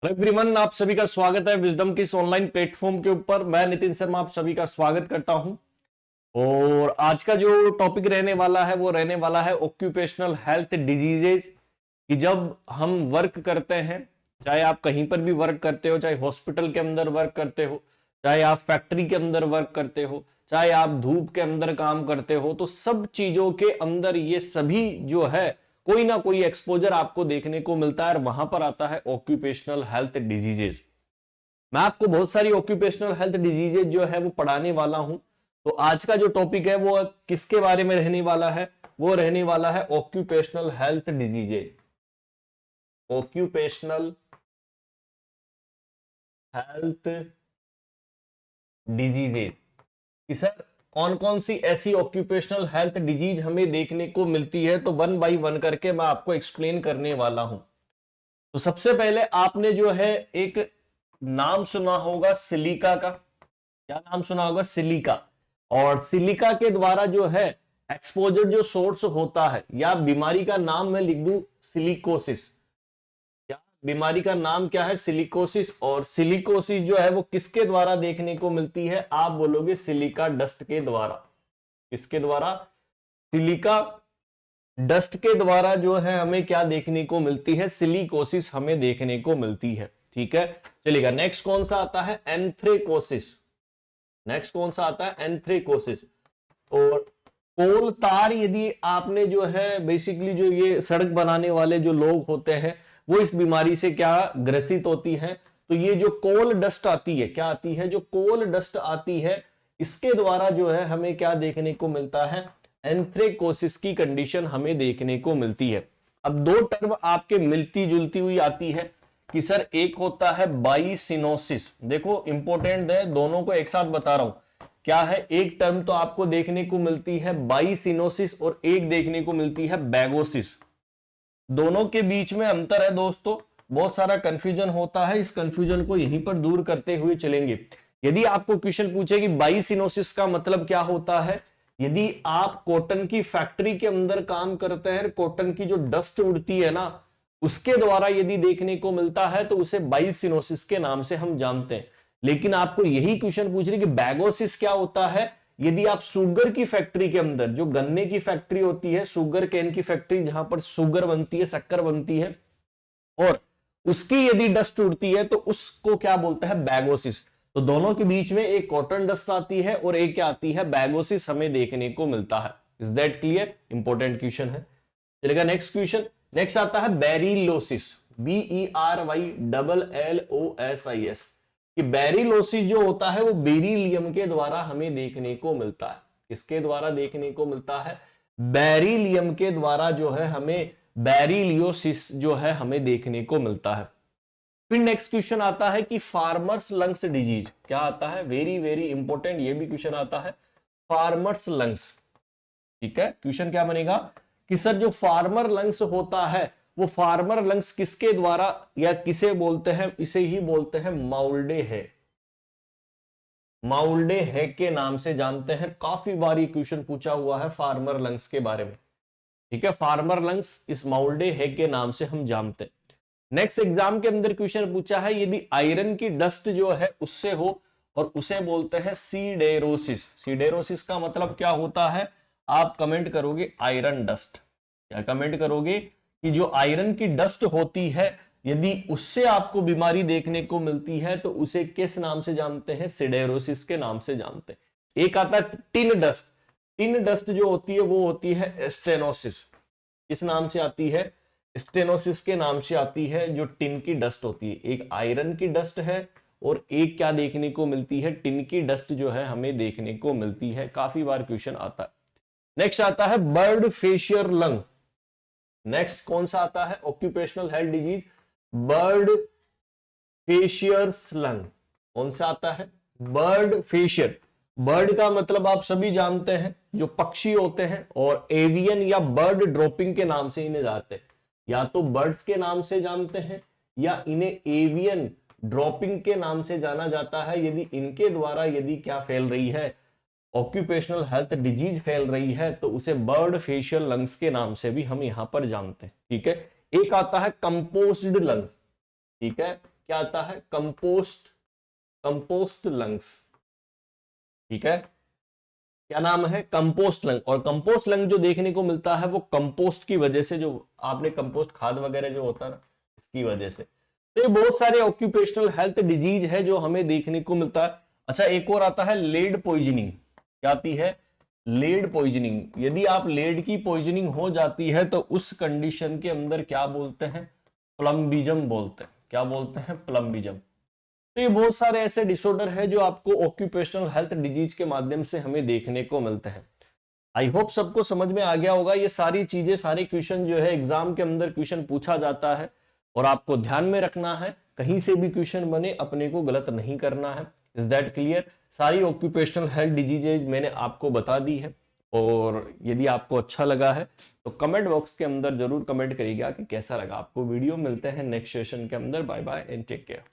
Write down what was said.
Hello everyone, आप सभी का स्वागत है विजडम के इस ऑनलाइन प्लेटफॉर्म के ऊपर। मैं नितिन शर्मा आप सभी का स्वागत करता हूं। और आज का जो टॉपिक रहने वाला है वो रहने वाला है ऑक्यूपेशनल हेल्थ डिजीजेज। कि जब हम वर्क करते हैं, चाहे आप कहीं पर भी वर्क करते हो, चाहे हॉस्पिटल के अंदर वर्क करते हो, चाहे आप फैक्ट्री के अंदर वर्क करते हो, चाहे आप धूप के अंदर काम करते हो, तो सब चीजों के अंदर ये सभी जो है कोई ना कोई एक्सपोजर आपको देखने को मिलता है और वहां पर आता है ऑक्यूपेशनल हेल्थ डिजीजेज। मैं आपको बहुत सारी ऑक्यूपेशनल हेल्थ डिजीजेज जो है वो पढ़ाने वाला हूं। तो आज का जो टॉपिक है वो किसके बारे में रहने वाला है? वो रहने वाला है occupational health diseases. Occupational health diseases कि सर कौन कौन सी ऐसी ऑक्यूपेशनल हेल्थ डिजीज हमें देखने को मिलती है, तो वन बाय वन करके मैं आपको एक्सप्लेन करने वाला हूं। तो सबसे पहले आपने जो है एक नाम सुना होगा सिलिका का। क्या नाम सुना होगा? सिलिका। और सिलिका के द्वारा जो है एक्सपोजर जो सोर्स होता है, या बीमारी का नाम मैं लिख दूं सिलिकोसिस। क्या बीमारी का नाम क्या है? सिलिकोसिस। और सिलिकोसिस जो है वो किसके द्वारा देखने को मिलती है? आप बोलोगे सिलिका डस्ट के द्वारा। किसके द्वारा? सिलिका डस्ट के द्वारा जो है हमें क्या देखने को मिलती है? सिलिकोसिस हमें देखने को मिलती है। ठीक है, चलिएगा। नेक्स्ट कौन सा आता है? एंथ्रेकोसिस। नेक्स्ट कौन सा आता है? एंथ्रेकोसिस। और कोल तार, यदि आपने जो है बेसिकली जो ये सड़क बनाने वाले जो लोग होते हैं वो इस बीमारी से क्या ग्रसित होती हैं, तो ये जो कोल डस्ट आती है, क्या आती है? जो कोल डस्ट आती है, इसके द्वारा जो है हमें क्या देखने को मिलता है? एंथ्रेकोसिस की कंडीशन हमें देखने को मिलती है। अब दो टर्म आपके मिलती जुलती हुई आती है कि सर एक होता है बाइसिनोसिस। देखो इंपॉर्टेंट है, दोनों को एक साथ बता रहा हूं। क्या है? एक टर्म तो आपको देखने को मिलती है बाइसिनोसिस और एक देखने को मिलती है बैगोसिस। दोनों के बीच में अंतर है दोस्तों, बहुत सारा कंफ्यूजन होता है। इस कंफ्यूजन को यहीं पर दूर करते हुए चलेंगे। यदि आपको क्वेश्चन पूछे कि बाइसिनोसिस का मतलब क्या होता है, यदि आप कॉटन की फैक्ट्री के अंदर काम करते हैं, कॉटन की जो डस्ट उड़ती है ना, उसके द्वारा यदि देखने को मिलता है तो उसे बाइसिनोसिस के नाम से हम जानते हैं। लेकिन आपको यही क्वेश्चन पूछ रहे कि बैगोसिस क्या होता है, यदि आप शुगर की फैक्ट्री के अंदर, जो गन्ने की फैक्ट्री होती है, शुगर केन की फैक्ट्री जहां पर शुगर बनती है, शक्कर बनती है, और उसकी यदि डस्ट उड़ती है तो उसको क्या बोलते हैं? बैगोसिस। तो दोनों के बीच में एक कॉटन डस्ट आती है और एक क्या आती है? बैगोसिस हमें देखने को मिलता है। Is that clear? Important question है। चलेगा नेक्स्ट क्वेश्चन। नेक्स्ट आता है बेरिलोसिस। BERYLLOSIS। कि बेरिलोसिस जो होता है वो बेरिलियम के द्वारा हमें देखने को मिलता है। किसके द्वारा देखने को मिलता है? बेरिलियम के द्वारा जो है हमें बेरिलियोसिस जो है हमें देखने को मिलता है। फिर नेक्स्ट क्वेश्चन आता है कि फार्मर्स लंग्स डिजीज। क्या आता है? वेरी वेरी इंपॉर्टेंट ये भी क्वेश्चन आता है, फार्मर्स लंग्स। ठीक है, क्वेश्चन क्या बनेगा कि सर जो फार्मर लंग्स होता है वो फार्मर लंग्स किसके द्वारा या किसे बोलते हैं? इसे ही बोलते हैं माउल्डे है। माउल्डे है के नाम से जानते हैं। काफी बार ये क्वेश्चन पूछा हुआ है फार्मर लंग्स के बारे में। ठीक है, फार्मर लंग्स इस माउल्डे है के नाम से हम जानते हैं। नेक्स्ट एग्जाम के अंदर क्वेश्चन पूछा है, यदि आयरन की डस्ट जो है उससे हो, और उसे बोलते हैं सीडेरोसिस। सीडेरोसिस का मतलब क्या होता है? आप कमेंट करोगे आयरन डस्ट। क्या कमेंट करोगे? कि जो आयरन की डस्ट होती है, यदि उससे आपको बीमारी देखने को मिलती है तो उसे किस नाम से जानते हैं? सिडेरोसिस के नाम से जानते हैं। एक आता है टिन डस्ट। टिन डस्ट जो होती है वो होती है स्टेनोसिस। किस नाम से आती है? स्टेनोसिस के नाम से आती है। जो टिन की डस्ट होती है, एक आयरन की डस्ट है और एक क्या देखने को मिलती है? टिन की डस्ट जो है हमें देखने को मिलती है। काफी बार क्वेश्चन आता है। नेक्स्ट आता है बर्ड फेशियर लंग। नेक्स्ट कौन सा आता है? Occupational health disease bird fanciers lung. कौन सा आता है? बर्ड फेशियर। बर्ड का मतलब आप सभी जानते हैं, जो पक्षी होते हैं, और एवियन या बर्ड ड्रॉपिंग के नाम से इन्हें जानते हैं। या तो बर्ड्स के नाम से जानते हैं या इन्हें एवियन ड्रॉपिंग के नाम से जाना जाता है। यदि इनके द्वारा यदि क्या फैल रही है? ऑक्यूपेशनल हेल्थ डिजीज फैल रही है तो उसे बर्ड फेशियल लंग्स के नाम से भी हम यहां पर जानते हैं। ठीक है, एक आता है कंपोज्ड लंग। ठीक है, क्या आता है, कंपोस्ट लंग्स। ठीक है, क्या नाम है, कंपोस्ट लंग। और कंपोस्ट लंग जो देखने को मिलता है वो कंपोस्ट की वजह से, जो आपने कंपोस्ट खाद वगैरह जो होता है ना, इसकी वजह से। तो ये बहुत सारे ऑक्यूपेशनल हेल्थ डिजीज है जो हमें देखने को मिलता है। अच्छा, एक और आता है लेड पॉइजनिंग। क्या आती है, लेड पॉइजनिंग। यदि आप लेड की पॉइजनिंग हो जाती है तो उस कंडीशन के अंदर क्या बोलते हैं, प्लम्बिज्म बोलते हैं। क्या बोलते हैं, प्लम्बिज्म। तो ये बहुत सारे ऐसे डिसऑर्डर है जो आपको ऑक्यूपेशनल हेल्थ डिजीज के माध्यम से हमें देखने को मिलते हैं। आई होप सबको समझ में आ गया होगा। ये सारी चीजें, सारे क्वेश्चन जो है एग्जाम के अंदर क्वेश्चन पूछा जाता है और आपको ध्यान में रखना है, कहीं से भी क्वेश्चन बने अपने को गलत नहीं करना है। Is that clear? सारी ऑक्यूपेशनल हेल्थ डिजीजेज मैंने आपको बता दी है। और यदि आपको अच्छा लगा है तो कमेंट बॉक्स के अंदर जरूर कमेंट करिएगा कि कैसा लगा आपको वीडियो। मिलते हैं नेक्स्ट सेशन के अंदर। Bye bye and take care.